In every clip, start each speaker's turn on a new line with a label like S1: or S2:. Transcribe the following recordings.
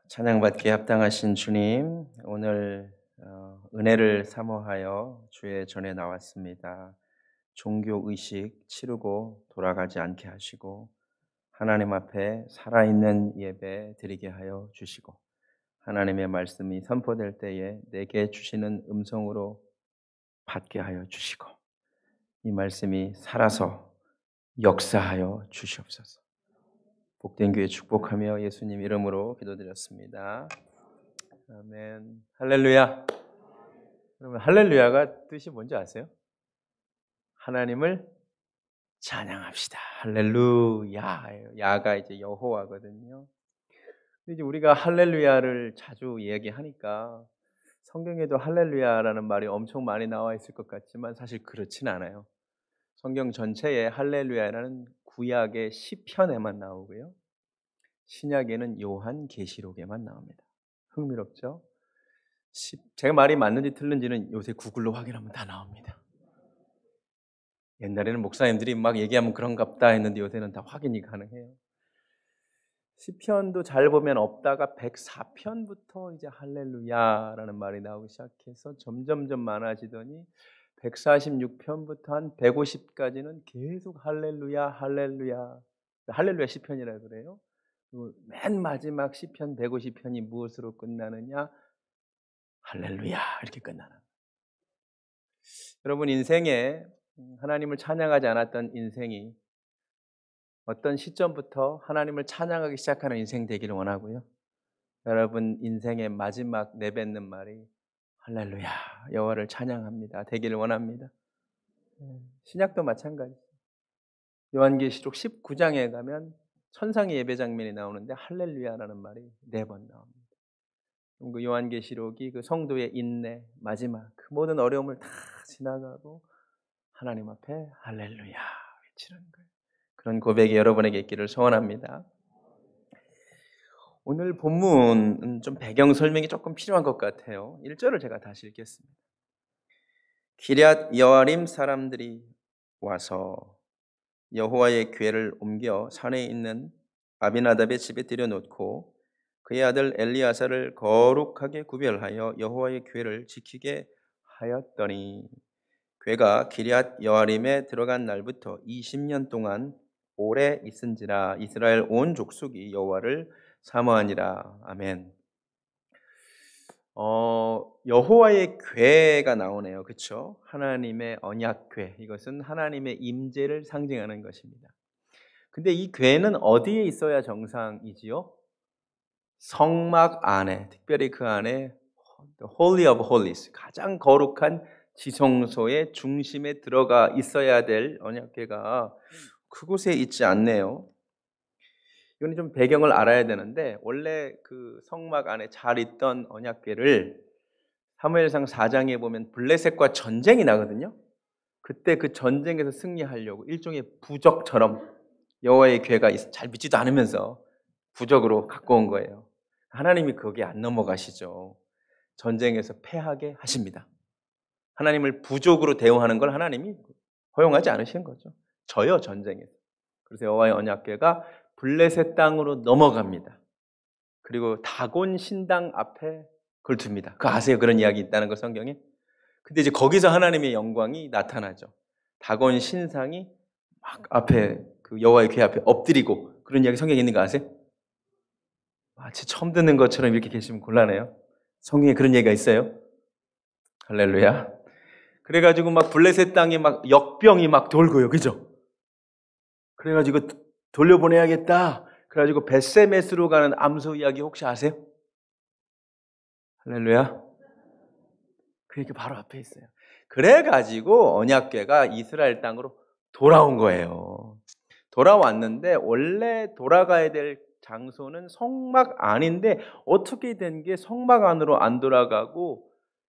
S1: 찬양받기에 합당하신 주님, 오늘 은혜를 사모하여 주의 전에 나왔습니다. 종교의식 치르고 돌아가지 않게 하시고 하나님 앞에 살아있는 예배 드리게 하여 주시고 하나님의 말씀이 선포될 때에 내게 주시는 음성으로 받게 하여 주시고 이 말씀이 살아서 역사하여 주시옵소서. 복된 교회 축복하며 예수님 이름으로 기도드렸습니다. 아멘. 할렐루야. 여러분, 할렐루야가 뜻이 뭔지 아세요? 하나님을 찬양합시다. 할렐루야. 야가 이제 여호와거든요. 근데 이제 우리가 할렐루야를 자주 얘기하니까 성경에도 할렐루야라는 말이 엄청 많이 나와 있을 것 같지만 사실 그렇진 않아요. 성경 전체에 할렐루야라는 구약의 시편에만 나오고요. 신약에는 요한계시록에만 나옵니다. 흥미롭죠? 제가 말이 맞는지 틀린지는 요새 구글로 확인하면 다 나옵니다. 옛날에는 목사님들이 막 얘기하면 그런갑다 했는데 요새는 다 확인이 가능해요. 시편도 잘 보면 없다가 104편부터 이제 할렐루야라는 말이 나오기 시작해서 점점점 많아지더니 146편부터 한 150까지는 계속 할렐루야, 할렐루야, 할렐루야 시편이라 그래요. 맨 마지막 시편 150편이 무엇으로 끝나느냐? 할렐루야 이렇게 끝나는 거예요. 여러분 인생에 하나님을 찬양하지 않았던 인생이 어떤 시점부터 하나님을 찬양하기 시작하는 인생 되기를 원하고요. 여러분 인생의 마지막 내뱉는 말이 할렐루야 여호와를 찬양합니다 되기를 원합니다. 신약도 마찬가지. 요한계시록 19장에 가면 천상의 예배 장면이 나오는데 할렐루야라는 말이 4번 나옵니다. 그 요한계시록이 그 성도의 인내, 마지막 그 모든 어려움을 다 지나가고 하나님 앞에 할렐루야 외치는 거예요. 그런 고백이 여러분에게 있기를 소원합니다. 오늘 본문은 좀 배경 설명이 조금 필요한 것 같아요. 1절을 제가 다시 읽겠습니다. 기럇 여아림 사람들이 와서 여호와의 궤를 옮겨 산에 있는 아비나답의 집에 들여놓고 그의 아들 엘리야사를 거룩하게 구별하여 여호와의 궤를 지키게 하였더니 궤가 기럇 여아림에 들어간 날부터 20년 동안 오래 있은지라 이스라엘 온 족속이 여호와를 사모하니라. 아멘. 여호와의 궤가 나오네요. 그렇죠? 하나님의 언약궤. 이것은 하나님의 임재를 상징하는 것입니다. 근데 이 궤는 어디에 있어야 정상이지요? 성막 안에, 특별히 그 안에 Holy of Holies, 가장 거룩한 지성소의 중심에 들어가 있어야 될 언약궤가 그곳에 있지 않네요. 이건 좀 배경을 알아야 되는데 원래 그 성막 안에 잘 있던 언약궤를 사무엘상 4장에 보면 블레셋과 전쟁이 나거든요. 그때 그 전쟁에서 승리하려고 일종의 부적처럼 여호와의 궤가 잘 믿지도 않으면서 부적으로 갖고 온 거예요. 하나님이 거기에 안 넘어가시죠. 전쟁에서 패하게 하십니다. 하나님을 부족으로 대우하는 걸 하나님이 허용하지 않으신 거죠. 져요, 전쟁에서. 그래서 여호와의 언약궤가 블레셋 땅으로 넘어갑니다. 그리고 다곤 신당 앞에 그걸 둡니다. 그거 아세요? 그런 이야기 있다는 거 성경에? 근데 이제 거기서 하나님의 영광이 나타나죠. 다곤 신상이 막 앞에 그 여호와의 궤 앞에 엎드리고 그런 이야기 성경에 있는 거 아세요? 마치 처음 듣는 것처럼 이렇게 계시면 곤란해요. 성경에 그런 얘기가 있어요. 할렐루야. 그래가지고 막 블레셋 땅에 막 역병이 막 돌고요. 그죠? 그래가지고 돌려보내야겠다. 그래가지고 벳세메스로 가는 암소 이야기 혹시 아세요? 할렐루야. 그 얘기 바로 앞에 있어요. 그래가지고 언약궤가 이스라엘 땅으로 돌아온 거예요. 돌아왔는데 원래 돌아가야 될 장소는 성막 안인데 어떻게 된 게 성막 안으로 안 돌아가고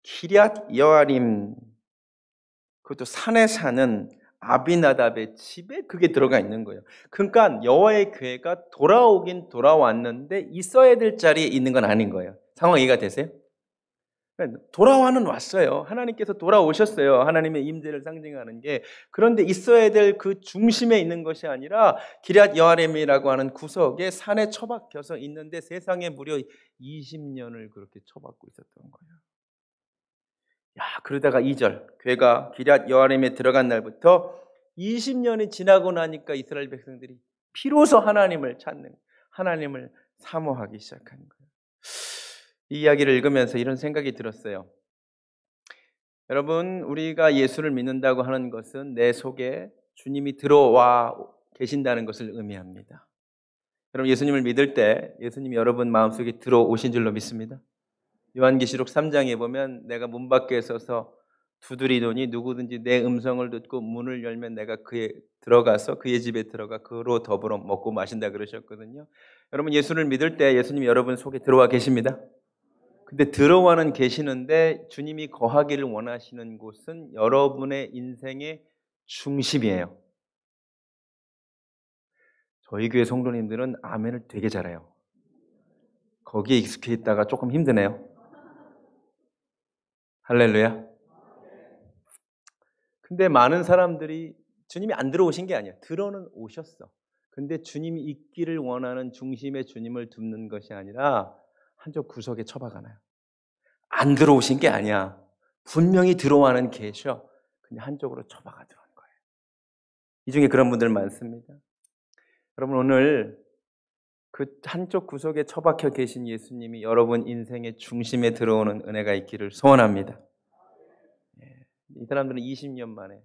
S1: 기럇 여아림, 그것도 산에 사는 아비나답의 집에 그게 들어가 있는 거예요. 그러니까 여호와의 궤가 돌아오긴 돌아왔는데 있어야 될 자리에 있는 건 아닌 거예요. 상황 이해가 되세요? 돌아와는 왔어요. 하나님께서 돌아오셨어요. 하나님의 임재를 상징하는 게. 그런데 있어야 될 그 중심에 있는 것이 아니라 기럇 여아림이라고 하는 구석에 산에 처박혀서 있는데 세상에 무려 20년을 그렇게 처박고 있었던 거예요. 야, 그러다가 2절 괴가 기럇 여아림에 들어간 날부터 20년이 지나고 나니까 이스라엘 백성들이 비로소 하나님을 찾는, 하나님을 사모하기 시작한 거예요. 이 이야기를 읽으면서 이런 생각이 들었어요. 여러분, 우리가 예수를 믿는다고 하는 것은 내 속에 주님이 들어와 계신다는 것을 의미합니다. 여러분, 예수님을 믿을 때 예수님이 여러분 마음속에 들어오신 줄로 믿습니다. 요한계시록 3장에 보면 내가 문 밖에 서서 두드리더니 누구든지 내 음성을 듣고 문을 열면 내가 그의 들어가서 그의 집에 들어가 그로 더불어 먹고 마신다 그러셨거든요. 여러분, 예수를 믿을 때 예수님이 여러분 속에 들어와 계십니다. 근데 들어와는 계시는데 주님이 거하기를 원하시는 곳은 여러분의 인생의 중심이에요. 저희 교회 성도님들은 아멘을 되게 잘해요. 거기에 익숙해 있다가 조금 힘드네요. 할렐루야. 근데 많은 사람들이 주님이 안 들어오신 게 아니야. 들어는 오셨어. 근데 주님이 있기를 원하는 중심에 주님을 두는 것이 아니라 한쪽 구석에 처박아놔요. 안 들어오신 게 아니야. 분명히 들어와는 계셔. 근데 한쪽으로 처박아 들어온 거예요. 이 중에 그런 분들 많습니다. 여러분, 오늘 그 한쪽 구석에 처박혀 계신 예수님이 여러분 인생의 중심에 들어오는 은혜가 있기를 소원합니다. 이 사람들은 20년 만에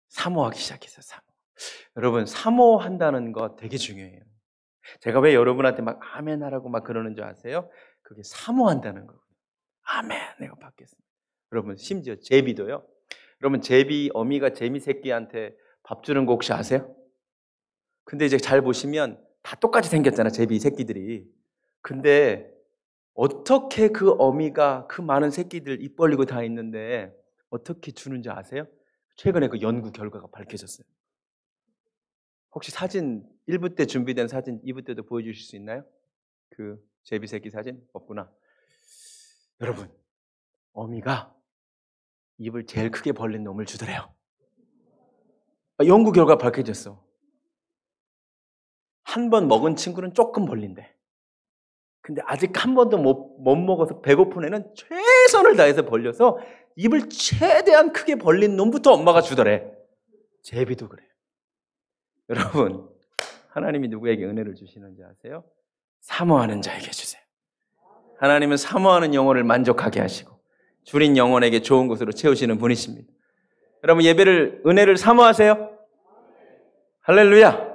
S1: 사모하기 시작했어요. 여러분, 사모한다는 거 되게 중요해요. 제가 왜 여러분한테 막 아멘 하라고 막 그러는 줄 아세요? 그게 사모한다는 거거든요. 아멘, 내가 받겠습니다. 여러분, 심지어 제비도요. 여러분, 제비 어미가 제비 새끼한테 밥 주는 거 혹시 아세요? 근데 이제 잘 보시면 다 똑같이 생겼잖아, 제비 새끼들이. 근데 어떻게 그 어미가 그 많은 새끼들 입 벌리고 다 있는데 어떻게 주는지 아세요? 최근에 그 연구 결과가 밝혀졌어요. 혹시 사진 1부 때 준비된 사진 2부 때도 보여주실 수 있나요? 그 제비 새끼 사진? 없구나. 여러분, 어미가 입을 제일 크게 벌린 놈을 주더래요. 연구 결과 밝혀졌어. 한 번 먹은 친구는 조금 벌린대. 근데 아직 한 번도 못 먹어서 배고픈 애는 최선을 다해서 벌려서 입을 최대한 크게 벌린 놈부터 엄마가 주더래. 제비도 그래요. 여러분, 하나님이 누구에게 은혜를 주시는지 아세요? 사모하는 자에게 주세요. 하나님은 사모하는 영혼을 만족하게 하시고 줄인 영혼에게 좋은 것으로 채우시는 분이십니다. 여러분, 은혜를 사모하세요? 할렐루야!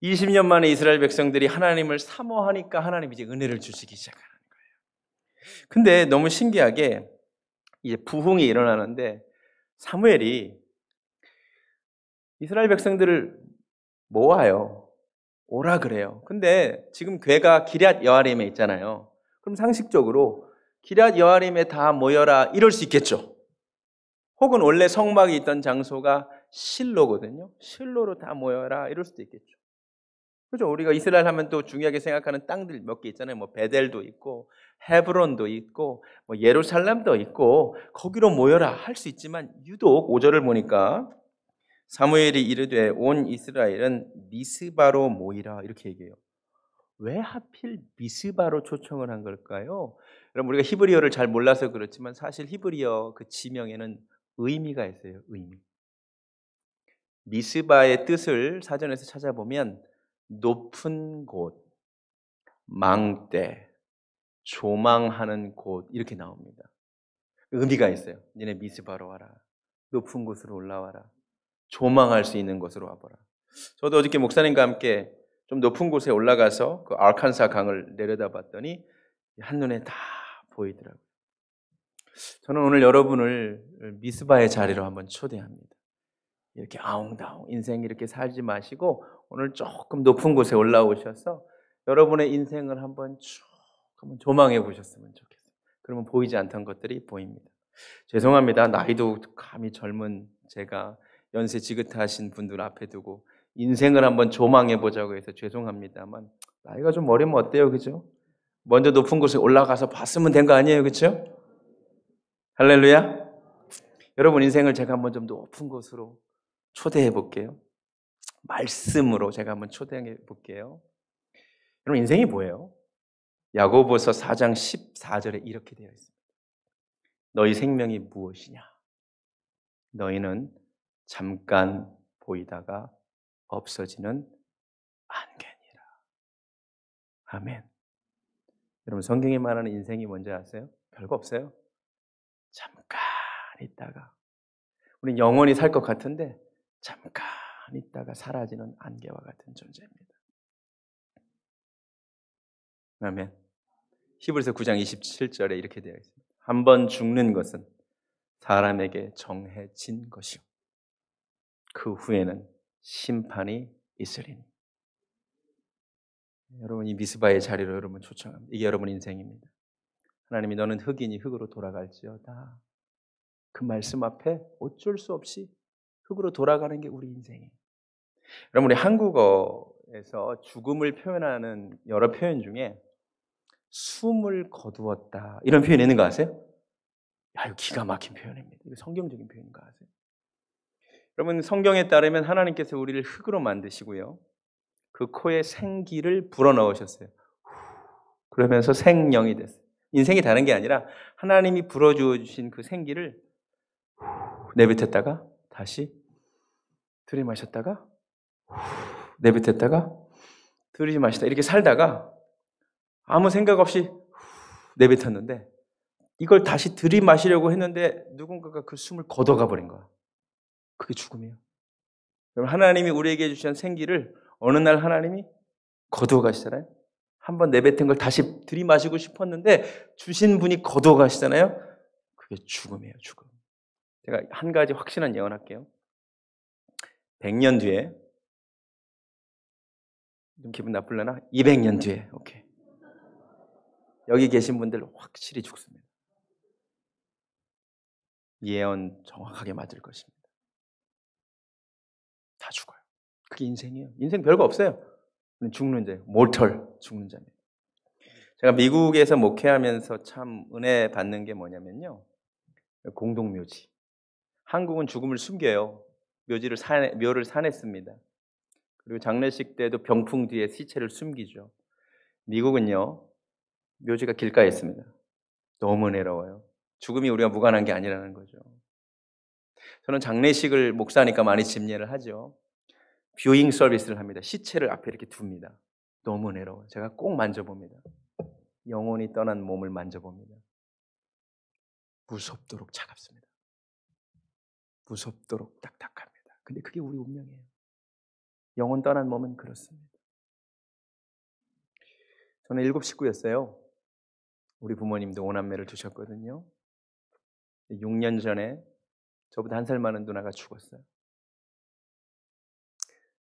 S1: 20년 만에 이스라엘 백성들이 하나님을 사모하니까 하나님이 이제 은혜를 주시기 시작하는 거예요. 근데 너무 신기하게 이제 부흥이 일어나는데 사무엘이 이스라엘 백성들을 모아요. 오라 그래요. 근데 지금 괴가 기럇 여아림에 있잖아요. 그럼 상식적으로 기럇 여아림에 다 모여라 이럴 수 있겠죠. 혹은 원래 성막이 있던 장소가 실로거든요. 실로로 다 모여라 이럴 수도 있겠죠. 그렇죠. 우리가 이스라엘 하면 또 중요하게 생각하는 땅들 몇 개 있잖아요. 뭐 베델도 있고 헤브론도 있고 뭐 예루살렘도 있고 거기로 모여라 할 수 있지만 유독 5절을 보니까 사무엘이 이르되 온 이스라엘은 미스바로 모이라 이렇게 얘기해요. 왜 하필 미스바로 초청을 한 걸까요? 여러분, 우리가 히브리어를 잘 몰라서 그렇지만 사실 히브리어 그 지명에는 의미가 있어요. 의미. 미스바의 뜻을 사전에서 찾아보면 높은 곳, 망대, 조망하는 곳 이렇게 나옵니다. 의미가 있어요. 니네 미스바로 와라. 높은 곳으로 올라와라. 조망할 수 있는 곳으로 와봐라. 저도 어저께 목사님과 함께 좀 높은 곳에 올라가서 그 아칸사 강을 내려다봤더니 한눈에 다 보이더라고요. 저는 오늘 여러분을 미스바의 자리로 한번 초대합니다. 이렇게 아웅다웅 인생 이렇게 살지 마시고 오늘 조금 높은 곳에 올라오셔서 여러분의 인생을 한번 쭉 한번 조망해 보셨으면 좋겠어요. 그러면 보이지 않던 것들이 보입니다. 죄송합니다. 나이도 감히 젊은 제가 연세 지긋하신 분들 앞에 두고 인생을 한번 조망해 보자고 해서 죄송합니다만 나이가 좀 어리면 어때요, 그죠? 먼저 높은 곳에 올라가서 봤으면 된 거 아니에요, 그렇죠? 할렐루야. 여러분 인생을 제가 한번 좀 높은 곳으로 초대해 볼게요. 말씀으로 제가 한번 초대해 볼게요. 여러분 인생이 뭐예요? 야고보서 4장 14절에 이렇게 되어 있습니다. 너희 생명이 무엇이냐? 너희는 잠깐 보이다가 없어지는 안개니라. 아멘. 여러분 성경에 말하는 인생이 뭔지 아세요? 별거 없어요. 잠깐 있다가 우린 영원히 살 것 같은데 잠깐 있다가 사라지는 안개와 같은 존재입니다. 아멘. 히브리서 9장 27절에 이렇게 되어 있습니다. 한 번 죽는 것은 사람에게 정해진 것이요 그 후에는 심판이 있으리니. 여러분이 미스바의 자리로 여러분 초청합니다. 이게 여러분 인생입니다. 하나님이 너는 흙이니 흙으로 돌아갈지어다. 그 말씀 앞에 어쩔 수 없이 흙으로 돌아가는 게 우리 인생이에요. 여러분 우리 한국어에서 죽음을 표현하는 여러 표현 중에 숨을 거두었다 이런 표현이 있는 거 아세요? 야, 이거 기가 막힌 표현입니다. 이거 성경적인 표현인 거 아세요? 여러분 성경에 따르면 하나님께서 우리를 흙으로 만드시고요. 그 코에 생기를 불어넣으셨어요. 그러면서 생명이 됐어요. 인생이 다른 게 아니라 하나님이 불어주어 주신 그 생기를 내뱉었다가 다시 들이마셨다가 내뱉었다가 들이마시다 이렇게 살다가 아무 생각 없이 내뱉었는데 이걸 다시 들이마시려고 했는데 누군가가 그 숨을 걷어가 버린 거야. 그게 죽음이에요. 하나님이 우리에게 주신 생기를 어느 날 하나님이 거두어가시잖아요. 한번 내뱉은 걸 다시 들이마시고 싶었는데 주신 분이 거두어가시잖아요. 그게 죽음이에요. 죽음. 제가 한 가지 확실한 예언할게요. 100년 뒤에 좀 기분 나쁠려나? 200년 뒤에 오케이. 여기 계신 분들 확실히 죽습니다. 예언 정확하게 맞을 것입니다. 다 죽어요. 그게 인생이에요. 인생 별거 없어요. 죽는 자예요. 모털 죽는 자입니다. 제가 미국에서 목회하면서 참 은혜 받는 게 뭐냐면요. 공동묘지. 한국은 죽음을 숨겨요. 묘를 산했습니다. 그리고 장례식 때도 병풍 뒤에 시체를 숨기죠. 미국은요. 묘지가 길가에 있습니다. 너무 은혜로워요. 죽음이 우리가 무관한 게 아니라는 거죠. 저는 장례식을 목사니까 많이 집례를 하죠. 뷰잉 서비스를 합니다. 시체를 앞에 이렇게 둡니다. 너무 은혜로워요. 제가 꼭 만져봅니다. 영혼이 떠난 몸을 만져봅니다. 무섭도록 차갑습니다. 무섭도록 딱딱합니다. 근데 그게 우리 운명이에요. 영혼 떠난 몸은 그렇습니다. 저는 7 식구였어요. 우리 부모님도 5남매를 두셨거든요. 6년 전에 저보다 1살 많은 누나가 죽었어요.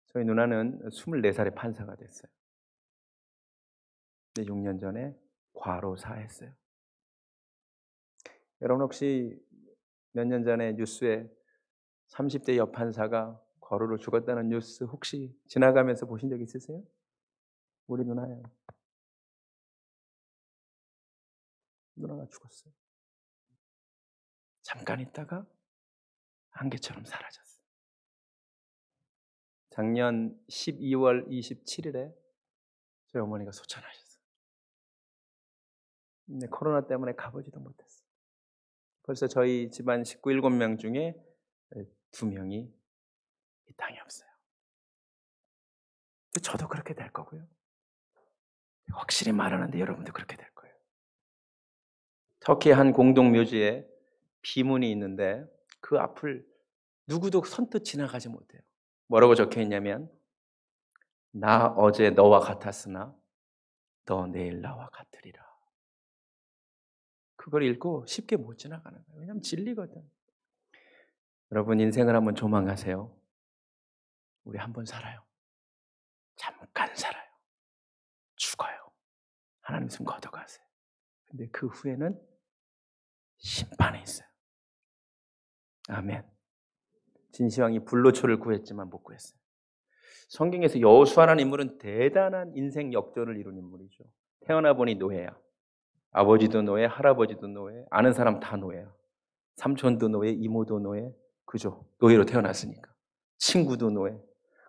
S1: 저희 누나는 24살에 판사가 됐어요. 근데 6년 전에 과로사했어요. 여러분 혹시 몇 년 전에 뉴스에 30대 여판사가 과로로 죽었다는 뉴스 혹시 지나가면서 보신 적 있으세요? 우리 누나예요. 누나가 죽었어요. 잠깐 있다가 안개처럼 사라졌어요. 작년 12월 27일에 저희 어머니가 소천하셨어요. 근데 코로나 때문에 가보지도 못했어요. 벌써 저희 집안 식구 7명 중에 2명이 이 땅에 없어요. 근데 저도 그렇게 될 거고요. 확실히 말하는데 여러분도 그렇게 될 거예요. 터키의 한 공동묘지에 비문이 있는데 그 앞을 누구도 선뜻 지나가지 못해요. 뭐라고 적혀 있냐면 나 어제 너와 같았으나 너 내일 나와 같으리라. 그걸 읽고 쉽게 못 지나가는 거예요. 왜냐하면 진리거든. 여러분 인생을 한번 조망하세요. 우리 한 번 살아요. 잠깐 살아요. 죽어요. 하나님 손 걷어가세요. 근데 그 후에는 심판이 있어요. 아멘. 진시황이 불로초를 구했지만 못 구했어요. 성경에서 여호수아라는 인물은 대단한 인생 역전을 이룬 인물이죠. 태어나 보니 노예야. 아버지도 노예, 할아버지도 노예, 아는 사람 다 노예야. 삼촌도 노예, 이모도 노예, 그죠? 노예로 태어났으니까. 친구도 노예.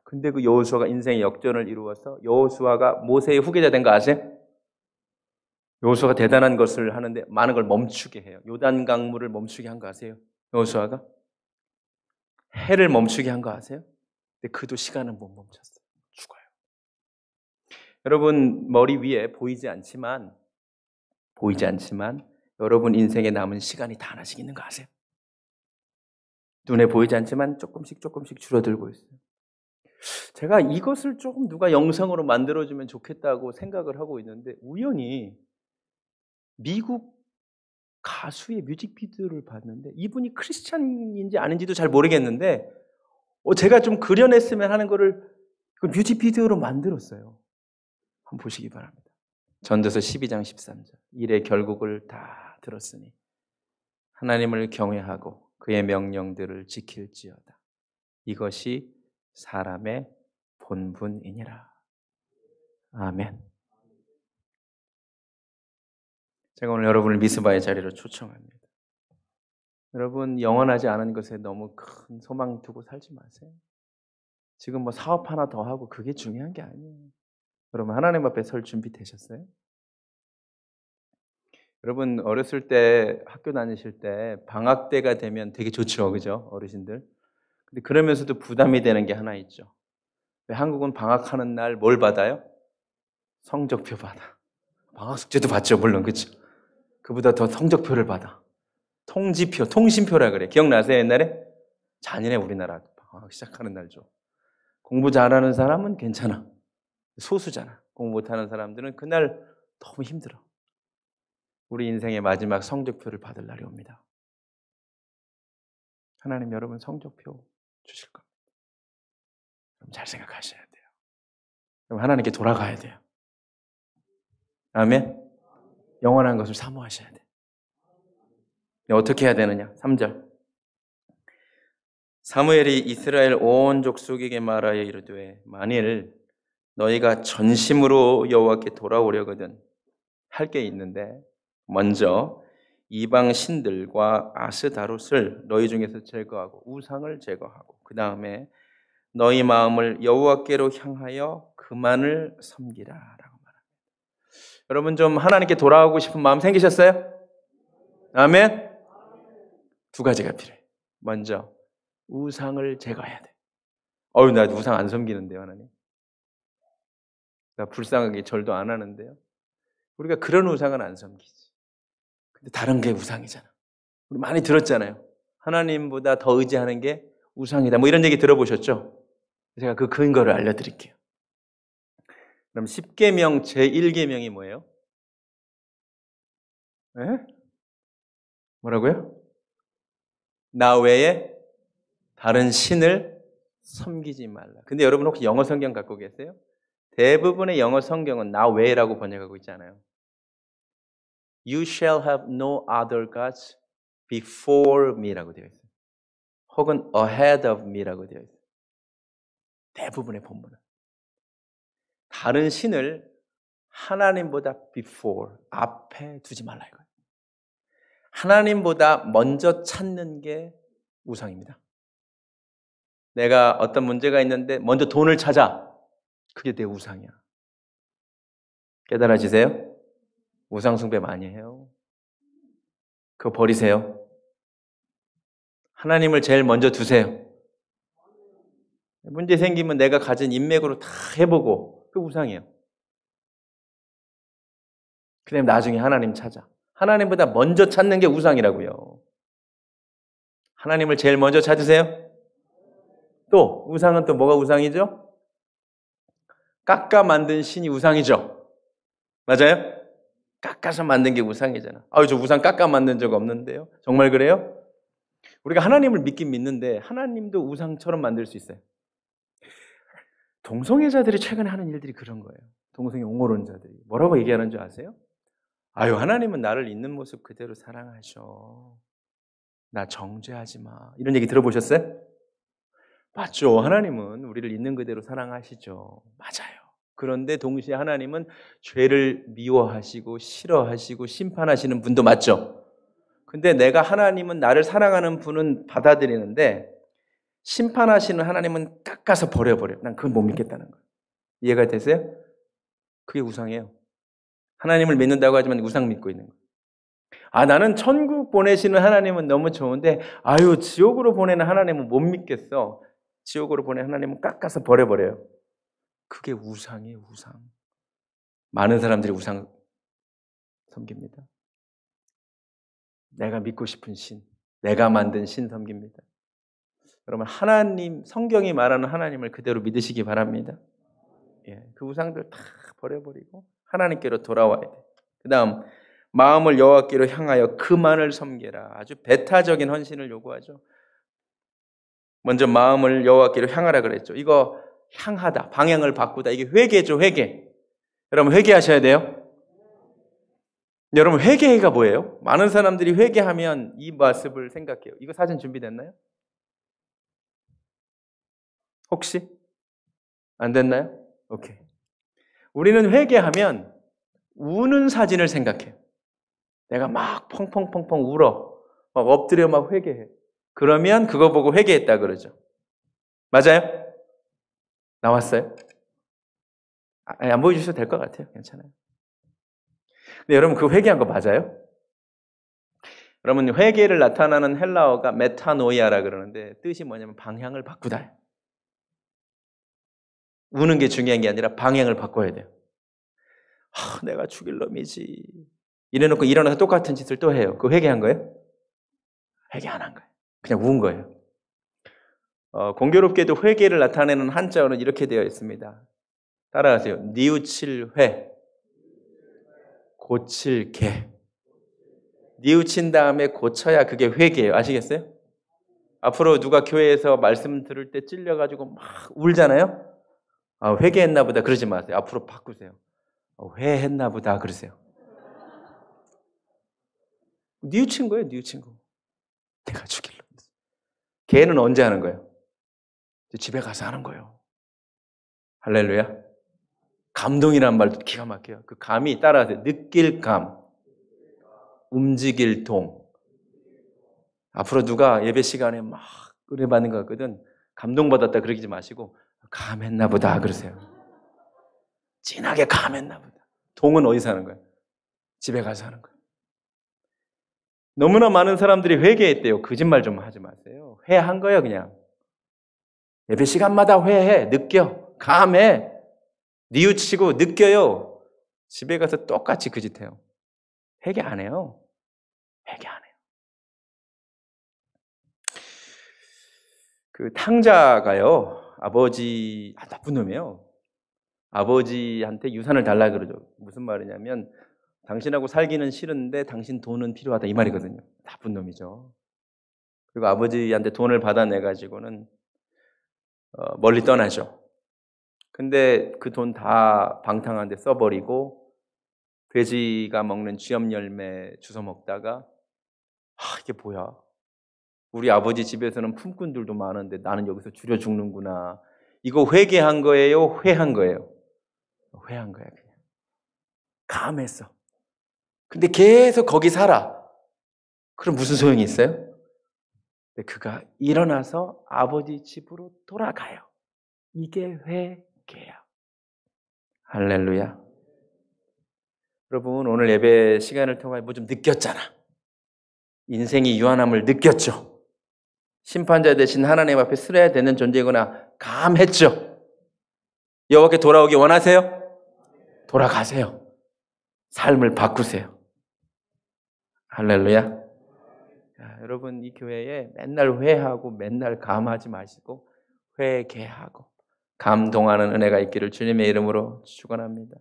S1: 근데 그 여호수아가 인생의 역전을 이루어서 여호수아가 모세의 후계자 된 거 아세요? 여호수아가 대단한 것을 하는데 많은 걸 멈추게 해요. 요단 강물을 멈추게 한 거 아세요? 여호수아가 해를 멈추게 한 거 아세요? 근데 그도 시간은 못 멈췄어요. 죽어요. 여러분 머리 위에 보이지 않지만 여러분 인생에 남은 시간이 다 하나씩 있는 거 아세요? 눈에 보이지 않지만 조금씩 줄어들고 있어요. 제가 이것을 조금 누가 영상으로 만들어주면 좋겠다고 생각을 하고 있는데 우연히 미국 가수의 뮤직비디오를 봤는데 이분이 크리스찬인지 아닌지도 잘 모르겠는데 제가 좀 그려냈으면 하는 거를 그 뮤직비디오로 만들었어요. 한번 보시기 바랍니다. 전도서 12장 13절 일의 결국을 다 들었으니 하나님을 경외하고 그의 명령들을 지킬지어다. 이것이 사람의 본분이니라. 아멘. 제가 오늘 여러분을 미스바의 자리로 초청합니다. 여러분 영원하지 않은 것에 너무 큰 소망 두고 살지 마세요. 지금 뭐 사업 하나 더 하고 그게 중요한 게 아니에요. 여러분 하나님 앞에 설 준비 되셨어요? 여러분 어렸을 때 학교 다니실 때 방학 때가 되면 되게 좋죠, 그죠? 어르신들. 근데 그러면서도 부담이 되는 게 하나 있죠. 한국은 방학하는 날 뭘 받아요? 성적표 받아. 방학 숙제도 받죠, 물론 그렇죠. 그보다 더 성적표를 받아. 통지표, 통신표라 그래. 기억나세요, 옛날에? 잔인해, 우리나라. 방학 시작하는 날죠. 공부 잘하는 사람은 괜찮아. 소수잖아. 공부 못하는 사람들은 그날 너무 힘들어. 우리 인생의 마지막 성적표를 받을 날이 옵니다. 하나님 여러분 성적표 주실 겁니다. 그럼 잘 생각하셔야 돼요. 그럼 하나님께 돌아가야 돼요. 아멘? 영원한 것을 사모하셔야 돼요. 어떻게 해야 되느냐? 3절. 사무엘이 이스라엘 온 족속에게 말하여 이르되 만일 너희가 전심으로 여호와께 돌아오려거든 할 게 있는데 먼저 이방 신들과 아스다롯을 너희 중에서 제거하고 우상을 제거하고 그 다음에 너희 마음을 여호와께로 향하여 그만을 섬기라라고 말합니다. 여러분 좀 하나님께 돌아오고 싶은 마음 생기셨어요? 아멘. 두 가지가 필요해. 먼저 우상을 제거해야 돼. 나 우상 안 섬기는데요, 하나님. 나 불쌍하게 절도 안 하는데요. 우리가 그런 우상은 안 섬기지. 근데 다른 게 우상이잖아. 우리 많이 들었잖아요. 하나님보다 더 의지하는 게 우상이다. 뭐 이런 얘기 들어보셨죠? 제가 그 근거를 알려드릴게요. 그럼 10계명 제1계명이 뭐예요? 네? 뭐라고요? 나 외에 다른 신을 섬기지 말라. 근데 여러분 혹시 영어 성경 갖고 계세요? 대부분의 영어 성경은 나 외라고 번역하고 있잖아요. You shall have no other gods before me라고 되어 있어요. 혹은 ahead of me라고 되어 있어요. 대부분의 본문은. 다른 신을 하나님보다 before, 앞에 두지 말라 이거예요. 하나님보다 먼저 찾는 게 우상입니다. 내가 어떤 문제가 있는데 먼저 돈을 찾아. 그게 내 우상이야. 깨달아지세요? 우상 숭배 많이 해요. 그거 버리세요. 하나님을 제일 먼저 두세요. 문제 생기면 내가 가진 인맥으로 다 해보고 그 우상이에요. 그 다음에 나중에 하나님 찾아. 하나님보다 먼저 찾는 게 우상이라고요. 하나님을 제일 먼저 찾으세요. 또 우상은 또 뭐가 우상이죠? 깎아 만든 신이 우상이죠. 맞아요? 깎아서 만든 게 우상이잖아. 저 우상 깎아 만든 적 없는데요. 정말 그래요? 우리가 하나님을 믿긴 믿는데 하나님도 우상처럼 만들 수 있어요. 동성애자들이 최근에 하는 일들이 그런 거예요. 동성애 옹호론자들이. 뭐라고 얘기하는 줄 아세요? 하나님은 나를 있는 모습 그대로 사랑하셔. 나 정죄하지 마. 이런 얘기 들어보셨어요? 맞죠. 하나님은 우리를 있는 그대로 사랑하시죠. 맞아요. 그런데 동시에 하나님은 죄를 미워하시고 싫어하시고 심판하시는 분도 맞죠. 근데 내가 하나님은 나를 사랑하는 분은 받아들이는데 심판하시는 하나님은 깎아서 버려버려요. 난 그건 못 믿겠다는 거예요. 이해가 되세요? 그게 우상이에요. 하나님을 믿는다고 하지만 우상 믿고 있는 거예요. 아, 나는 천국 보내시는 하나님은 너무 좋은데 아유, 지옥으로 보내는 하나님은 못 믿겠어. 지옥으로 보내는 하나님은 깎아서 버려버려요. 그게 우상이에요, 우상. 많은 사람들이 우상 섬깁니다. 내가 믿고 싶은 신, 내가 만든 신 섬깁니다. 여러분, 하나님, 성경이 말하는 하나님을 그대로 믿으시기 바랍니다. 예, 그 우상들 다 버려버리고 하나님께로 돌아와야 돼. 그 다음, 마음을 여호와께로 향하여 그만을 섬기라. 아주 배타적인 헌신을 요구하죠. 먼저 마음을 여호와께로 향하라 그랬죠. 이거 향하다, 방향을 바꾸다. 이게 회개죠, 회개. 여러분, 회개하셔야 돼요. 여러분, 회개가 뭐예요? 많은 사람들이 회개하면 이 모습을 생각해요. 이거 사진 준비됐나요? 혹시? 안 됐나요? 오케이. 우리는 회개하면 우는 사진을 생각해요. 내가 막 펑펑펑펑 울어. 막 엎드려 막 회개해. 그러면 그거 보고 회개했다 그러죠. 맞아요? 나왔어요? 안 보여주셔도 될 것 같아요. 괜찮아요. 근데 여러분, 그 회개한 거 맞아요? 여러분, 회개를 나타나는 헬라어가 메타노이아라 그러는데 뜻이 뭐냐면 방향을 바꾸다. 우는 게 중요한 게 아니라 방향을 바꿔야 돼요. 내가 죽일 놈이지. 이래놓고 일어나서 똑같은 짓을 또 해요. 그거 회개한 거예요? 회개 안 한 거예요. 그냥 운 거예요. 공교롭게도 회개를 나타내는 한자어는 이렇게 되어 있습니다. 따라하세요. 뉘우칠 회, 고칠 개. 뉘우친 다음에 고쳐야 그게 회개예요. 아시겠어요? 앞으로 누가 교회에서 말씀 들을 때 찔려가지고 막 울잖아요. 회개했나 보다 그러지 마세요. 앞으로 바꾸세요. 회했나 보다 그러세요. 뉘우친 거예요. 뉘우친 거. 내가 죽일러. 개는 언제 하는 거예요? 집에 가서 하는 거예요. 할렐루야. 감동이라는 말도 기가 막혀요. 그 감이 따라하세요. 느낄 감, 움직일 동. 앞으로 누가 예배 시간에 막 은혜 받는 것 같거든. 감동받았다 그러지 마시고 감했나 보다 그러세요. 진하게 감했나 보다. 동은 어디서 하는 거예요? 집에 가서 하는 거예요. 너무나 많은 사람들이 회개했대요. 거짓말 좀 하지 마세요. 회한 거예요, 그냥. 예배 시간마다 회해, 느껴, 감해, 뉘우치고 느껴요. 집에 가서 똑같이 그 짓 해요. 회개 안 해요. 회개 안 해요. 그 탕자가요, 아버지, 나쁜 놈이에요. 아버지한테 유산을 달라 그러죠. 무슨 말이냐면, 당신하고 살기는 싫은데 당신 돈은 필요하다 이 말이거든요. 나쁜 놈이죠. 그리고 아버지한테 돈을 받아내가지고는 멀리 떠나죠. 근데 그 돈 다 방탕한 데 써버리고 돼지가 먹는 쥐염 열매 주워 먹다가 이게 뭐야? 우리 아버지 집에서는 품꾼들도 많은데 나는 여기서 줄여 죽는구나. 이거 회개한 거예요? 회한 거예요? 회한 거야 그냥. 감했어. 근데 계속 거기 살아. 그럼 무슨 소용이 있어요? 그가 일어나서 아버지 집으로 돌아가요. 이게 회개야. 할렐루야. 여러분, 오늘 예배 시간을 통해 뭐 좀 느꼈잖아. 인생이 유한함을 느꼈죠. 심판자 대신 하나님 앞에 서야 되는 존재구나 감했죠. 여호와께 돌아오기 원하세요? 돌아가세요. 삶을 바꾸세요. 할렐루야. 자, 여러분, 이 교회에 맨날 회하고 맨날 감하지 마시고 회개하고 감동하는 은혜가 있기를 주님의 이름으로 축원합니다.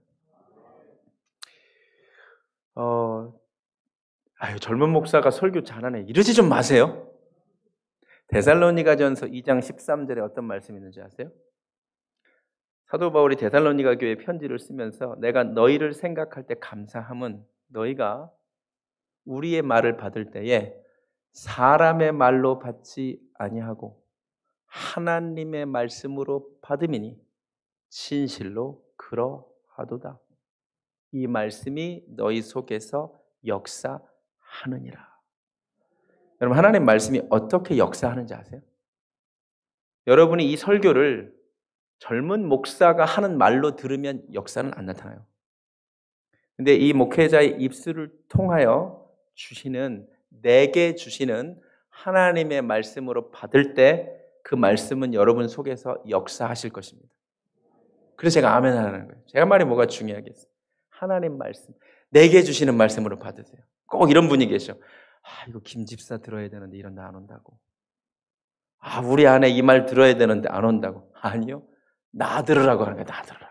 S1: 젊은 목사가 설교 잘하네. 이러지 좀 마세요. 데살로니가전서 2장 13절에 어떤 말씀이 있는지 아세요? 사도 바울이 데살로니가 교회에 편지를 쓰면서 내가 너희를 생각할 때 감사함은 너희가 우리의 말을 받을 때에 사람의 말로 받지 아니하고 하나님의 말씀으로 받음이니 진실로 그러하도다. 이 말씀이 너희 속에서 역사하느니라. 여러분, 하나님의 말씀이 어떻게 역사하는지 아세요? 여러분이 이 설교를 젊은 목사가 하는 말로 들으면 역사는 안 나타나요. 근데 이 목회자의 입술을 통하여 내게 주시는 하나님의 말씀으로 받을 때 그 말씀은 여러분 속에서 역사하실 것입니다. 그래서 제가 아멘 하는 거예요. 제가 말이 뭐가 중요하겠어요? 하나님 말씀, 내게 주시는 말씀으로 받으세요. 꼭 이런 분이 계셔. 이거 김 집사 들어야 되는데 이런데 안 온다고. 우리 아내 이 말 들어야 되는데 안 온다고. 아니요. 나 들으라고 하는 거예요. 나 들으라고.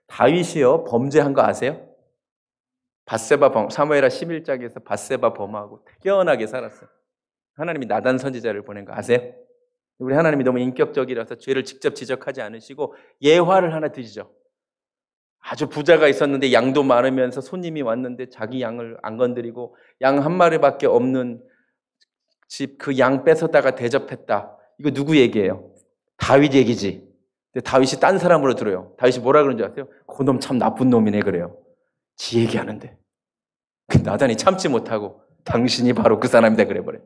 S1: 다윗이요, 범죄한 거 아세요? 밧세바 범, 사무엘하 11장에서 밧세바 범하고 태연하게 살았어요. 하나님이 나단 선지자를 보낸 거 아세요? 우리 하나님이 너무 인격적이라서 죄를 직접 지적하지 않으시고 예화를 하나 드리죠. 아주 부자가 있었는데 양도 많으면서 손님이 왔는데 자기 양을 안 건드리고 양 한 마리밖에 없는 집 그 양 뺏어다가 대접했다. 이거 누구 얘기예요? 다윗 얘기지. 근데 다윗이 딴 사람으로 들어요. 다윗이 뭐라 그러는지 아세요? 그놈 참 나쁜 놈이네 그래요. 지 얘기하는데. 나단이 참지 못하고 당신이 바로 그 사람이다 그래버려요.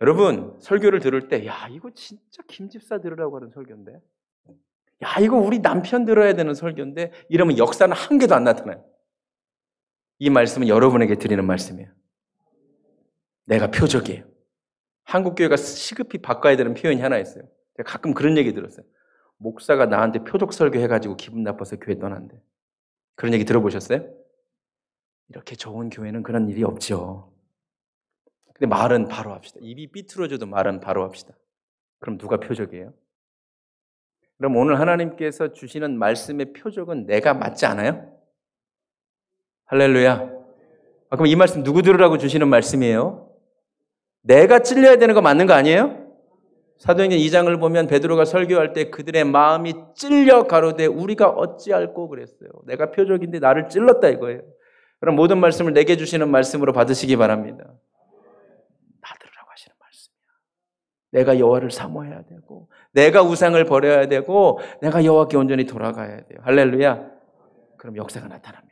S1: 여러분, 설교를 들을 때 이거 진짜 김집사 들으라고 하는 설교인데, 이거 우리 남편 들어야 되는 설교인데 이러면 역사는 한 개도 안 나타나요. 이 말씀은 여러분에게 드리는 말씀이에요. 내가 표적이에요. 한국교회가 시급히 바꿔야 되는 표현이 하나 있어요. 제가 가끔 그런 얘기 들었어요. 목사가 나한테 표적 설교해가지고 기분 나빠서 교회 떠난대. 그런 얘기 들어보셨어요? 이렇게 좋은 교회는 그런 일이 없죠. 근데 말은 바로 합시다. 입이 삐뚤어져도 말은 바로 합시다. 그럼 누가 표적이에요? 그럼 오늘 하나님께서 주시는 말씀의 표적은 내가 맞지 않아요? 할렐루야. 그럼 이 말씀 누구 들으라고 주시는 말씀이에요? 내가 찔려야 되는 거 맞는 거 아니에요? 사도행전 2장을 보면 베드로가 설교할 때 그들의 마음이 찔려 가로되 우리가 어찌할꼬 그랬어요. 내가 표적인데 나를 찔렀다 이거예요. 그럼 모든 말씀을 내게 주시는 말씀으로 받으시기 바랍니다. 나 들으라고 하시는 말씀이야. 내가 여호와를 사모해야 되고 내가 우상을 버려야 되고 내가 여호와께 온전히 돌아가야 돼요. 할렐루야. 그럼 역사가 나타납니다.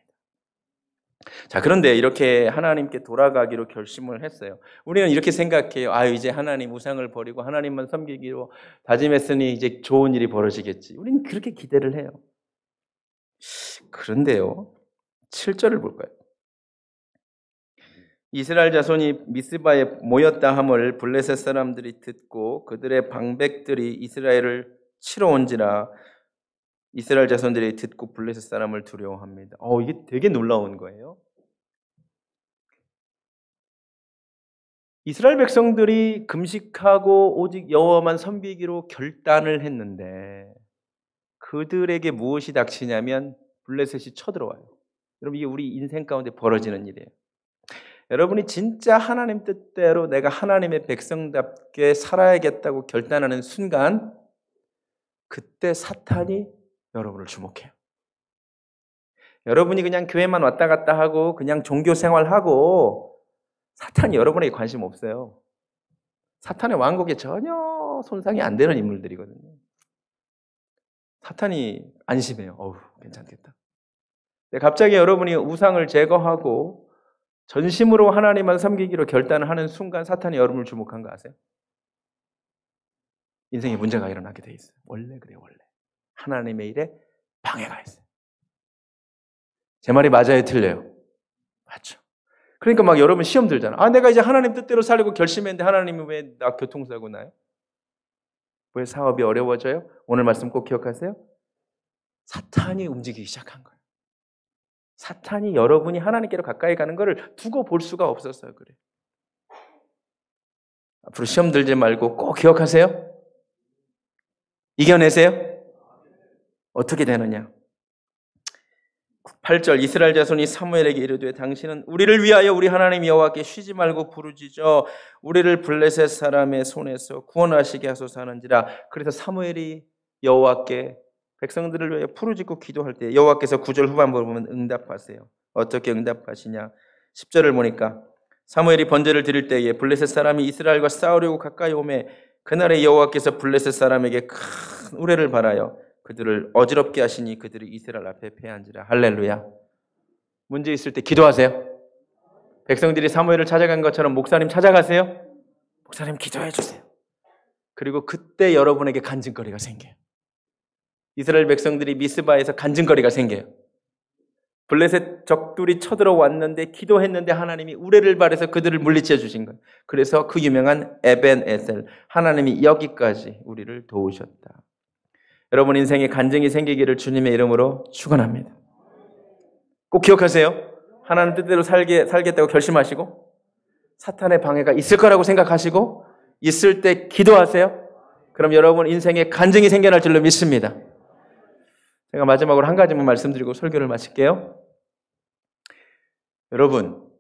S1: 자, 그런데 이렇게 하나님께 돌아가기로 결심을 했어요. 우리는 이렇게 생각해요. 이제 하나님 우상을 버리고 하나님만 섬기기로 다짐했으니 이제 좋은 일이 벌어지겠지. 우리는 그렇게 기대를 해요. 그런데요, 7절을 볼까요? 이스라엘 자손이 미스바에 모였다 함을 블레셋 사람들이 듣고 그들의 방백들이 이스라엘을 치러 온지라 이스라엘 자손들이 듣고 블레셋 사람을 두려워합니다. 이게 되게 놀라운 거예요. 이스라엘 백성들이 금식하고 오직 여호와만 섬기기로 결단을 했는데 그들에게 무엇이 닥치냐면 블레셋이 쳐들어와요. 여러분, 이게 우리 인생 가운데 벌어지는 일이에요. 여러분이 진짜 하나님 뜻대로 내가 하나님의 백성답게 살아야겠다고 결단하는 순간 그때 사탄이 여러분을 주목해요. 여러분이 그냥 교회만 왔다 갔다 하고 그냥 종교 생활하고 사탄이 여러분에게 관심 없어요. 사탄의 왕국에 전혀 손상이 안 되는 인물들이거든요. 사탄이 안심해요. 괜찮겠다. 갑자기 여러분이 우상을 제거하고 전심으로 하나님만 섬기기로 결단을 하는 순간 사탄이 여러분을 주목한 거 아세요? 인생에 문제가 일어나게 돼 있어요. 원래 그래요, 원래. 하나님의 일에 방해가 있어요. 제 말이 맞아요, 틀려요? 맞죠. 그러니까 막 여러분 시험 들잖아. 내가 이제 하나님 뜻대로 살려고 결심했는데 하나님이 왜 나 교통사고 나요? 왜 사업이 어려워져요? 오늘 말씀 꼭 기억하세요. 사탄이 움직이기 시작한 거예요. 사탄이 여러분이 하나님께로 가까이 가는 것을 두고 볼 수가 없었어요. 그래. 앞으로 시험 들지 말고 꼭 기억하세요. 이겨내세요. 어떻게 되느냐? 8절 이스라엘 자손이 사무엘에게 이르되 당신은 우리를 위하여 우리 하나님 여호와께 쉬지 말고 부르짖어 우리를 블레셋 사람의 손에서 구원하시게 하소서 하는지라. 그래서 사무엘이 여호와께 백성들을 위하여 부르짖고 기도할 때 여호와께서 9절 후반부를 보면 응답하세요. 어떻게 응답하시냐? 10절을 보니까 사무엘이 번제를 드릴 때에 블레셋 사람이 이스라엘과 싸우려고 가까이 오매 그날에 여호와께서 블레셋 사람에게 큰 우레를 발하여 그들을 어지럽게 하시니 그들이 이스라엘 앞에 패한지라. 할렐루야. 문제 있을 때 기도하세요. 백성들이 사무엘을 찾아간 것처럼 목사님 찾아가세요. 목사님 기도해 주세요. 그리고 그때 여러분에게 간증거리가 생겨요. 이스라엘 백성들이 미스바에서 간증거리가 생겨요. 블레셋 적들이 쳐들어왔는데 기도했는데 하나님이 우레를 발해서 그들을 물리쳐 주신 거예요. 그래서 그 유명한 에벤에셀, 하나님이 여기까지 우리를 도우셨다. 여러분 인생에 간증이 생기기를 주님의 이름으로 축원합니다. 꼭 기억하세요. 하나님 뜻대로 살겠다고 결심하시고 사탄의 방해가 있을 거라고 생각하시고 있을 때 기도하세요. 그럼 여러분 인생에 간증이 생겨날 줄로 믿습니다. 제가 마지막으로 한 가지만 말씀드리고 설교를 마칠게요. 여러분,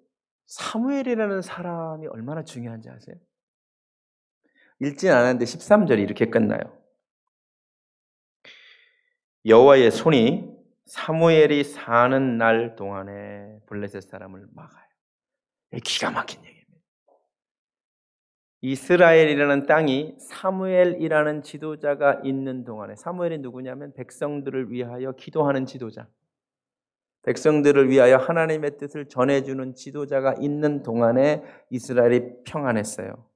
S1: 사무엘이라는 사람이 얼마나 중요한지 아세요? 읽진 않았는데 13절이 이렇게 끝나요. 여호와의 손이 사무엘이 사는 날 동안에 블레셋 사람을 막아요. 기가 막힌 얘기입니다. 이스라엘이라는 땅이 사무엘이라는 지도자가 있는 동안에, 사무엘이 누구냐면 백성들을 위하여 기도하는 지도자, 백성들을 위하여 하나님의 뜻을 전해주는 지도자가 있는 동안에 이스라엘이 평안했어요.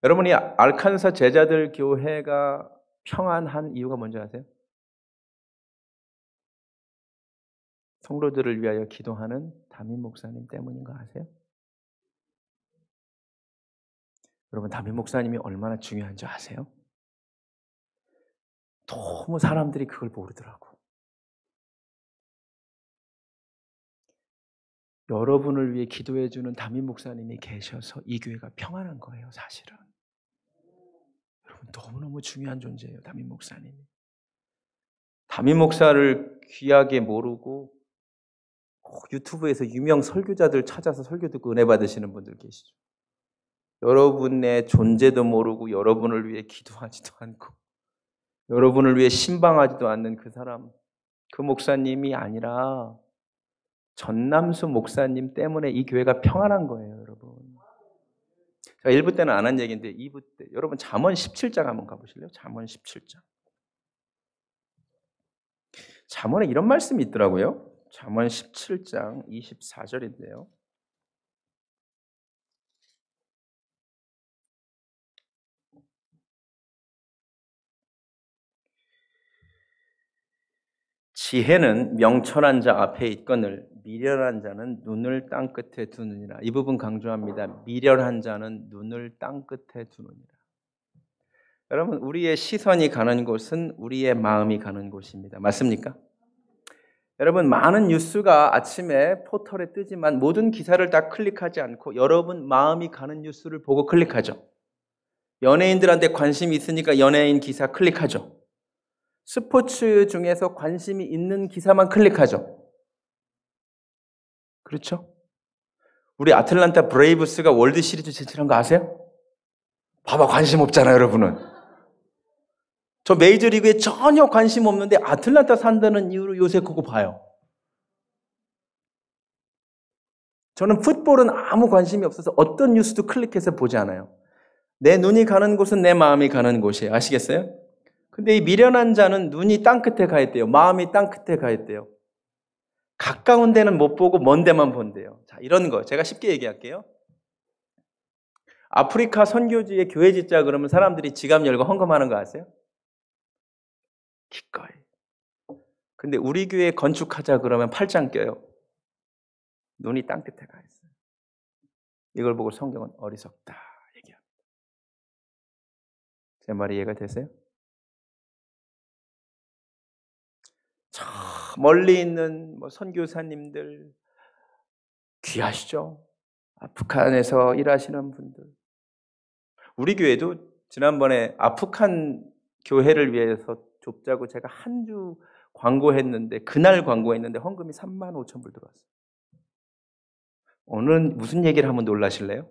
S1: 여러분이 알칸사 제자들 교회가 평안한 이유가 뭔지 아세요? 성도들을 위하여 기도하는 담임 목사님 때문인 거 아세요? 여러분 담임 목사님이 얼마나 중요한지 아세요? 너무 사람들이 그걸 모르더라고. 여러분을 위해 기도해주는 담임 목사님이 계셔서 이 교회가 평안한 거예요, 사실은. 여러분 너무너무 중요한 존재예요, 담임 목사님이. 담임 목사를 귀하게 모르고 유튜브에서 유명 설교자들 찾아서 설교 듣고 은혜 받으시는 분들 계시죠. 여러분의 존재도 모르고 여러분을 위해 기도하지도 않고 여러분을 위해 신방하지도 않는 그 사람, 그 목사님이 아니라 전남수 목사님 때문에 이 교회가 평안한 거예요, 여러분. 제가 1부 때는 안 한 얘기인데 2부 때 여러분 잠언 17장 한번 가보실래요? 잠언 17장. 잠언에 이런 말씀이 있더라고요. 잠언 17장 24절인데요. 지혜는 명철한 자 앞에 있거늘 미련한 자는 눈을 땅 끝에 두느니라. 이 부분 강조합니다. 미련한 자는 눈을 땅 끝에 두느니라. 여러분 우리의 시선이 가는 곳은 우리의 마음이 가는 곳입니다. 맞습니까? 여러분 많은 뉴스가 아침에 포털에 뜨지만 모든 기사를 다 클릭하지 않고 여러분 마음이 가는 뉴스를 보고 클릭하죠. 연예인들한테 관심이 있으니까 연예인 기사 클릭하죠. 스포츠 중에서 관심이 있는 기사만 클릭하죠. 그렇죠? 우리 아틀란타 브레이브스가 월드 시리즈 진출한 거 아세요? 봐봐, 관심 없잖아요, 여러분은. 저 메이저리그에 전혀 관심 없는데 아틀란타 산다는 이유로 요새 그거 봐요. 저는 풋볼은 아무 관심이 없어서 어떤 뉴스도 클릭해서 보지 않아요. 내 눈이 가는 곳은 내 마음이 가는 곳이에요. 아시겠어요? 근데 이 미련한 자는 눈이 땅 끝에 가 있대요. 마음이 땅 끝에 가 있대요. 가까운 데는 못 보고 먼 데만 본대요. 자, 이런 거 제가 쉽게 얘기할게요. 아프리카 선교지에 교회 짓자 그러면 사람들이 지갑 열고 헌금하는 거 아세요? 기꺼이. 근데 우리 교회 건축하자 그러면 팔짱 껴요. 눈이 땅 끝에 가 있어요. 이걸 보고 성경은 어리석다 얘기합니다. 제 말이 이해가 되세요? 저 멀리 있는 선교사님들 귀하시죠? 아프간에서 일하시는 분들. 우리 교회도 지난번에 아프간 교회를 위해서 좁자고 제가 한 주 광고했는데 그날 광고했는데 헌금이 35,000불 들어왔어요. 오늘 무슨 얘기를 하면 놀라실래요?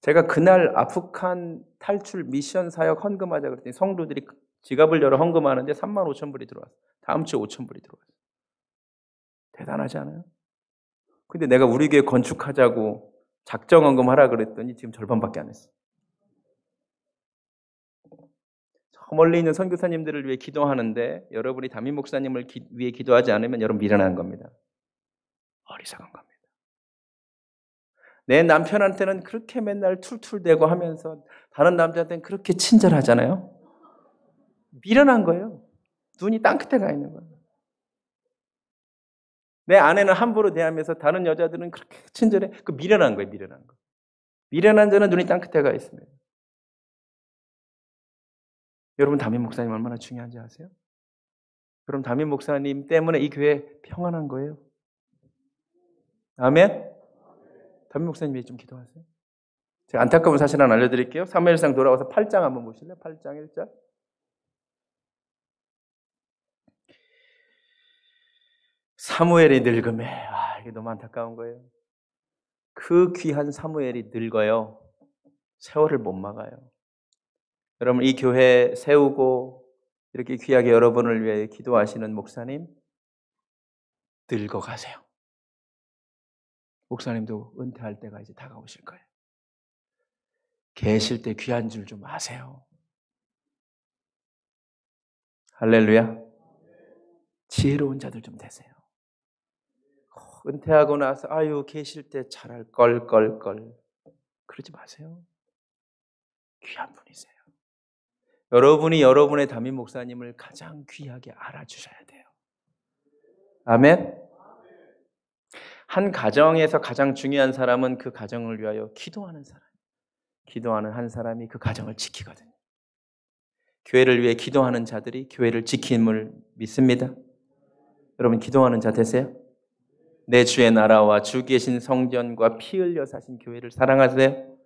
S1: 제가 그날 아프간 탈출 미션 사역 헌금하자 그랬더니 성도들이 지갑을 열어 헌금하는데 35,000불이 들어왔어. 다음 주에 5,000불이 들어왔어. 대단하지 않아요? 근데 내가 우리 교회 건축하자고 작정 헌금하라 그랬더니 지금 절반밖에 안 했어. 저 멀리 있는 선교사님들을 위해 기도하는데 여러분이 담임 목사님을 위해 기도하지 않으면 여러분 미련한 겁니다. 어리석은 겁니다. 내 남편한테는 그렇게 맨날 툴툴대고 하면서 다른 남자한테는 그렇게 친절하잖아요. 미련한 거예요. 눈이 땅끝에 가 있는 거예요. 내 아내는 함부로 대하면서 다른 여자들은 그렇게 친절해. 그 미련한 거예요. 미련한 거. 미련한 자는 눈이 땅끝에 가 있습니다. 여러분 담임 목사님 얼마나 중요한지 아세요? 그럼 담임 목사님 때문에 이 교회 평안한 거예요. 아멘? 담임 목사님 위해 좀 기도하세요. 제가 안타까운 사실 하나 알려드릴게요. 사무엘상 돌아와서 8장 한번 보실래요? 8장 1절. 사무엘이 늙음에 이게 너무 안타까운 거예요. 그 귀한 사무엘이 늙어요. 세월을 못 막아요. 여러분 이 교회 세우고 이렇게 귀하게 여러분을 위해 기도하시는 목사님 늙어가세요. 목사님도 은퇴할 때가 이제 다가오실 거예요. 계실 때 귀한 줄 좀 아세요. 할렐루야. 지혜로운 자들 좀 되세요. 은퇴하고 나서 아유 계실 때 잘할 걸 그러지 마세요. 귀한 분이세요. 여러분이 여러분의 담임 목사님을 가장 귀하게 알아주셔야 돼요. 아멘. 한 가정에서 가장 중요한 사람은 그 가정을 위하여 기도하는 사람. 기도하는 한 사람이 그 가정을 지키거든요. 교회를 위해 기도하는 자들이 교회를 지킴을 믿습니다. 여러분 기도하는 자 되세요? 내 주의 나라와 주 계신 성전과 피 흘려 사신 교회를 사랑하세요.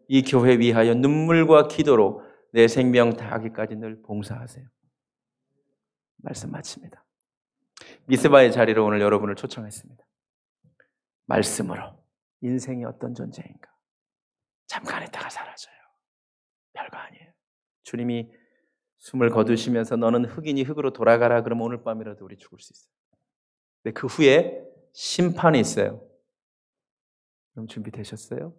S1: 이 교회 위하여 눈물과 기도로 내 생명 다하기까지 늘 봉사하세요. 말씀 마칩니다. 미스바의 자리로 오늘 여러분을 초청했습니다. 말씀으로 인생이 어떤 존재인가. 잠깐 있다가 사라져요. 별거 아니에요. 주님이 숨을 거두시면서 너는 흙이니 흙으로 돌아가라 그러면 오늘 밤이라도 우리 죽을 수 있어요. 근데 그 후에 심판이 있어요. 그럼 준비되셨어요?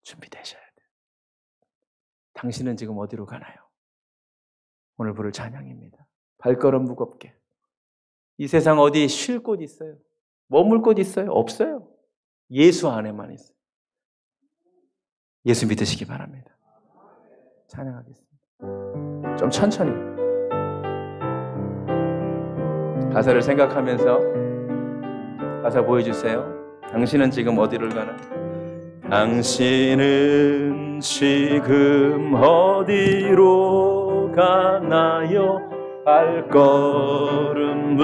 S1: 준비되셔야 돼요. 당신은 지금 어디로 가나요? 오늘 부를 찬양입니다. 발걸음 무겁게. 이 세상 어디 쉴 곳 있어요? 머물 곳 있어요? 없어요. 예수 안에만 있어요. 예수 믿으시기 바랍니다. 찬양하겠습니다. 좀 천천히. 가사를 생각하면서 가사 보여주세요. 당신은 지금 어디를 가나? 당신은 지금 어디로 가나요? 발걸음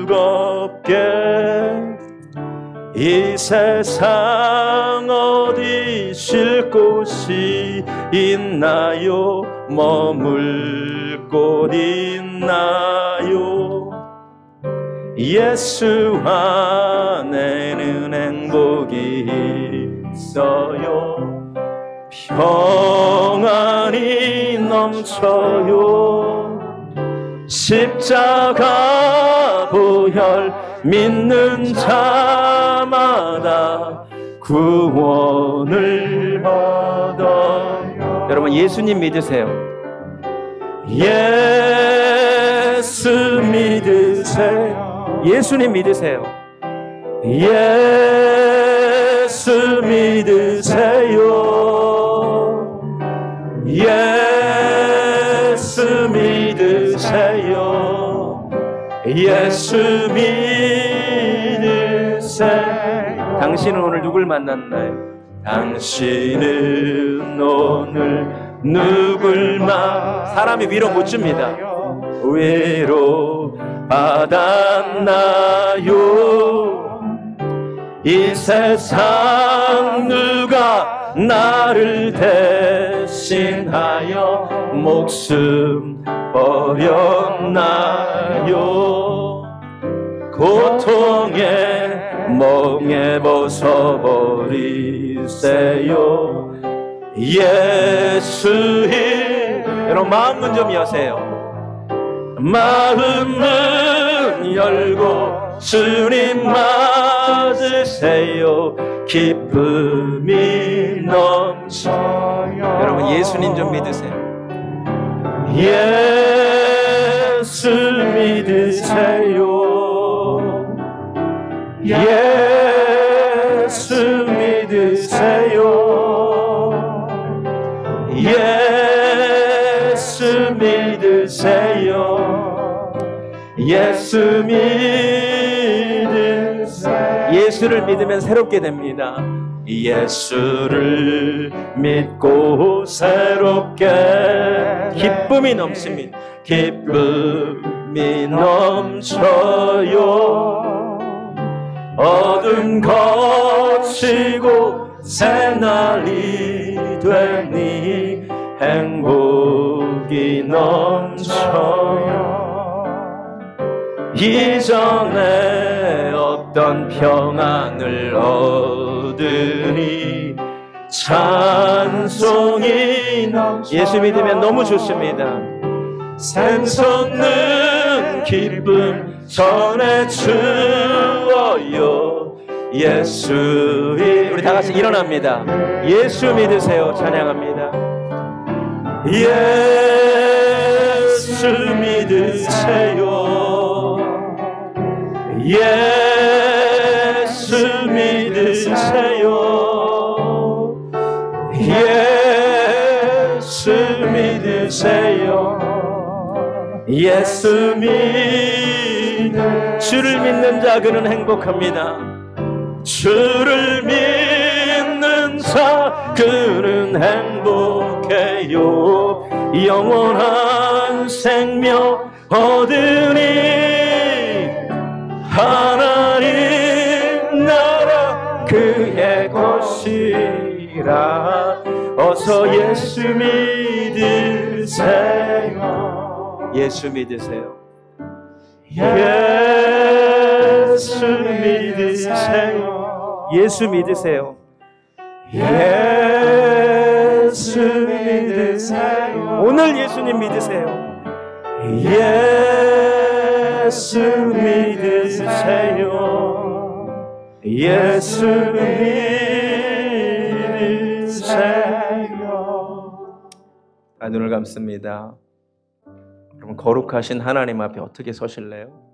S1: 무겁게 이 세상 어디 쉴 곳이 있나요? 머물 곳 있나요? 예수 안에는 행복이 있어요. 평안이 넘쳐요. 십자가 보혈 믿는 자마다 구원을 얻어요. 여러분 예수님 믿으세요. 예수 믿으세요. 예수님 믿으세요. 예수 믿으세요. 예수 믿으세요. 예수 믿으세요. 당신은 오늘 누굴 만났나요? 당신은 오늘 누굴 사람이 위로 못 줍니다. 위로 받았나요? 이 세상 누가 나를 대신하여 목숨 버렸나요? 고통에 멍에 벗어버리세요. 예수의 여러분 마음은 좀 여세요. 마음은 열고 주님 맞으세요. 기쁨이 넘쳐요. 여러분 예수님 좀 믿으세요. 예수 믿으세요. 예수 믿으세요. 예수 믿으세요. 예수 믿으세요. 예수를 믿으면 새롭게 됩니다. 예수를 믿고 새롭게 기쁨이 넘칩니다. 기쁨이 넘쳐요. 어둠 거치고 새날이 되니 행복이 넘쳐요. 이전에 없던 평안을 얻으니 찬송이 넘쳐. 예수 믿으면 너무 좋습니다. 샘솟는 기쁨 전해주어요. 예수의 우리 다같이 일어납니다. 예수 믿으세요. 찬양합니다. 예수 믿으세요. 예수 믿으세요. 예수 믿으세요. 예수 주를 믿는 자 그는 행복합니다. 주를 믿는 자 그는 행복해요. 영원한 생명 얻으니 하나님 나라 그의 것이라. 어서 예수 믿으세요. 예수 믿으세요. 예수 믿으세요. 예수 믿으세요. 예수 믿으세요. 오늘 예수님 믿으세요. 예수 믿으세요. 예수 믿으세요. 눈을 감습니다. 여러분 거룩하신 하나님 앞에 어떻게 서실래요?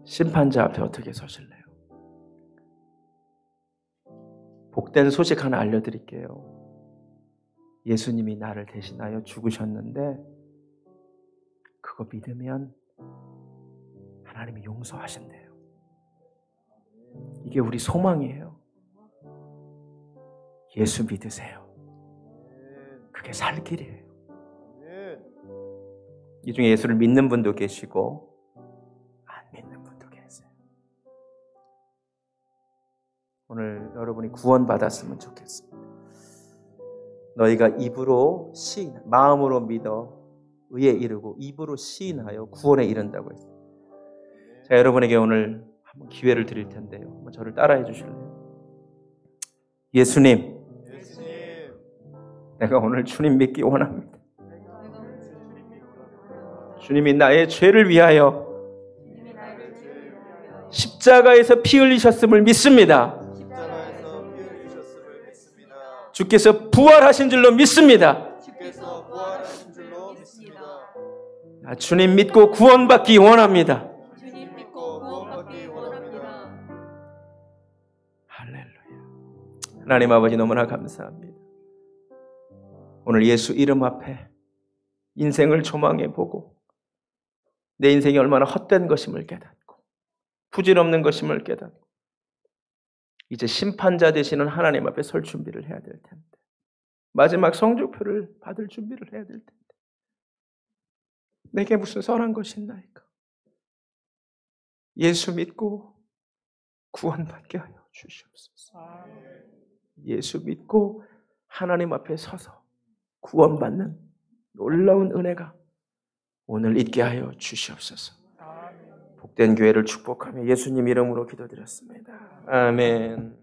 S1: 심판자 앞에 어떻게 서실래요? 복된 소식 하나 알려드릴게요. 예수님이 나를 대신하여 죽으셨는데 그거 믿으면 하나님이 용서하신대요. 이게 우리 소망이에요. 예수 믿으세요. 그게 살 길이에요. 이 중에 예수를 믿는 분도 계시고 안 믿는 분도 계세요. 오늘 여러분이 구원받았으면 좋겠습니다. 너희가 입으로 마음으로 믿어 의에 이르고 입으로 시인하여 구원에 이른다고 했어요. 자, 여러분에게 오늘 한번 기회를 드릴 텐데요. 한번 저를 따라해 주실래요? 예수님, 내가 오늘 주님 믿기 원합니다. 주님이 나의 죄를 위하여 십자가에서 피 흘리셨음을 믿습니다. 주께서 부활하신 줄로 믿습니다. 주님 믿고 구원받기 원합니다. 할렐루야. 하나님 아버지 너무나 감사합니다. 오늘 예수 이름 앞에 인생을 조망해 보고 내 인생이 얼마나 헛된 것임을 깨닫고 부질없는 것임을 깨닫고 이제 심판자 되시는 하나님 앞에 설 준비를 해야 될 텐데 마지막 성적표를 받을 준비를 해야 될 텐데 내게 무슨 선한 것이 있나이까? 예수 믿고 구원받게 하여 주시옵소서. 예수 믿고 하나님 앞에 서서 구원받는 놀라운 은혜가 오늘 있게 하여 주시옵소서. 복된 교회를 축복하며 예수님 이름으로 기도드렸습니다. 아멘.